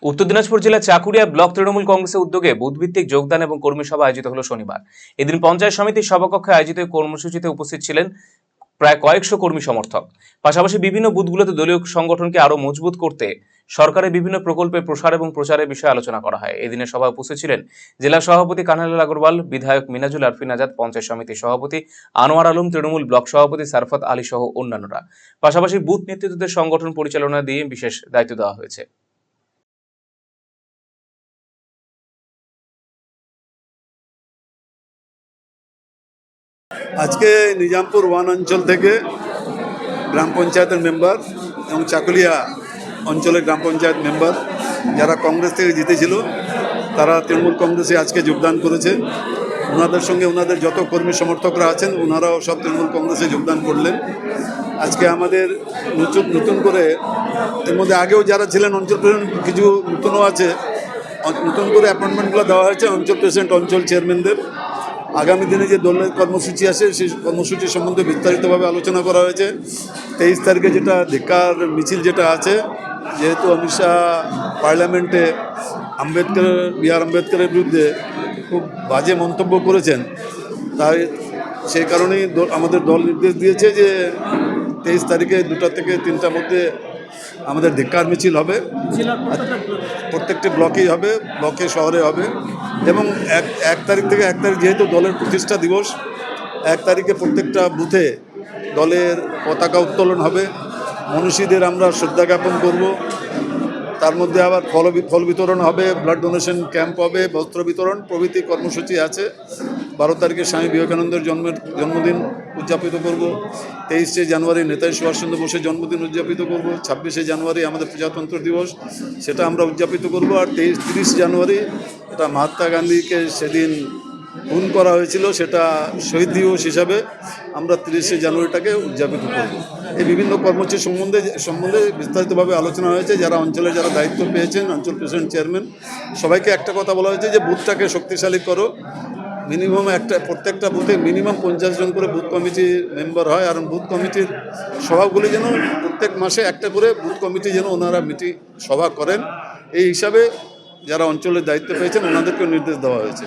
উত্তর দিনাজপুর জেলার চাকুরিয়া ব্লক তৃণমূল কংগ্রেসের উদ্যোগে বুথভিত্তিক যোগদান এবং কর্মী সভা আয়োজিত হলো শনিবার। এদিন পঞ্চায়েত সমিতির সভাকক্ষে আয়োজিত এই কর্মসূচিতে উপস্থিত ছিলেন প্রায় কয়েকশো কর্মী সমর্থক। পাশাপাশি বিভিন্ন বুথগুলোতে দলীয় সংগঠনকে আরো মজবুত করতে সরকারের বিভিন্ন প্রকল্পের প্রসার এবং প্রচারের বিষয়ে আলোচনা করা হয়। এদিনের সভায় উপস্থিত ছিলেন জেলা সভাপতি কানহালাল আগরওয়াল, বিধায়ক মিনাজুল আরফিন আজাদ, পঞ্চায়েত সমিতির সভাপতি আনোয়ার আলম, তৃণমূল ব্লক সভাপতি সারফত আলী সহ অন্যান্যরা। পাশাপাশি বুথ নেতৃত্বদের সংগঠন পরিচালনা দিয়ে বিশেষ দায়িত্ব দেওয়া হয়েছে। আজকে নিজামপুর ওয়ান অঞ্চল থেকে গ্রাম পঞ্চায়েতের মেম্বার এবং চাকুলিয়া অঞ্চলের গ্রাম পঞ্চায়েত মেম্বার যারা কংগ্রেস থেকে জিতেছিল তারা তৃণমূল কংগ্রেসে আজকে যোগদান করেছে। ওনাদের সঙ্গে ওনাদের যত কর্মী সমর্থকরা আছেন ওনারাও সব তৃণমূল কংগ্রেসে যোগদান করলেন। আজকে আমাদের নতুন করে এর মধ্যে আগেও যারা ছিলেন অঞ্চল প্রেসিডেন্ট কিছু নতুনও আছে, নতুন করে অ্যাপয়েন্টমেন্টগুলো দেওয়া হয়েছে অঞ্চল প্রেসিডেন্ট অঞ্চল চেয়ারম্যানদের। আগামী দিনে যে দলের কর্মসূচি আসে সেই কর্মসূচি সম্বন্ধে বিস্তারিতভাবে আলোচনা করা হয়েছে। 23 তারিখে যেটা ধিক্কার মিছিল যেটা আছে, যেহেতু অমিত শাহ পার্লামেন্টে বি.আর. আম্বেদকরের বিরুদ্ধে খুব বাজে মন্তব্য করেছেন, তাই সেই কারণেই আমাদের দল নির্দেশ দিয়েছে যে 23 তারিখে 2টা থেকে 3টার মধ্যে আমাদের ধিক্কার মিছিল হবে। প্রত্যেকটি ব্লকেই হবে, ব্লকে শহরে হবে। এবং এক তারিখ থেকে 1 তারিখ যেহেতু দলের প্রতিষ্ঠা দিবস, 1 তারিখে প্রত্যেকটা বুথে দলের পতাকা উত্তোলন হবে। মনীষীদের আমরা শ্রদ্ধা জ্ঞাপন করব। তার মধ্যে আবার ফল বিতরণ হবে, ব্লাড ডোনেশন ক্যাম্প হবে, বস্ত্র বিতরণ প্রভৃতি কর্মসূচি আছে। 12 তারিখে স্বামী বিবেকানন্দের জন্মদিন উদযাপিত করব। 23শে জানুয়ারি নেতাজি সুভাষচন্দ্র বোসের জন্মদিন উদযাপিত করব। 26শে জানুয়ারি আমাদের প্রজাতন্ত্র দিবস, সেটা আমরা উদযাপিত করব। আর 30 জানুয়ারি এটা মহাত্মা গান্ধীকে সেদিন খুন করা হয়েছিল, সেটা শহীদ দিবস হিসাবে আমরা 30শে জানুয়ারিটাকে উদযাপিত করব। এই বিভিন্ন কর্মসূচি সম্বন্ধে বিস্তারিতভাবে আলোচনা হয়েছে। যারা অঞ্চলে যারা দায়িত্ব পেয়েছেন, অঞ্চল প্রেসিডেন্ট, চেয়ারম্যান, সবাইকে একটা কথা বলা হয়েছে যে বুথটাকে শক্তিশালী করো। মিনিমাম প্রত্যেকটা বুথে মিনিমাম 50 জন করে বুথ কমিটির মেম্বার হয়। আর বুথ কমিটির সভাগুলি যেন প্রত্যেক মাসে একটা করে বুথ কমিটি যেন ওনারা সভা করেন, এই হিসাবে যারা অঞ্চলের দায়িত্ব পেয়েছেন ওনাদেরকেও নির্দেশ দেওয়া হয়েছে।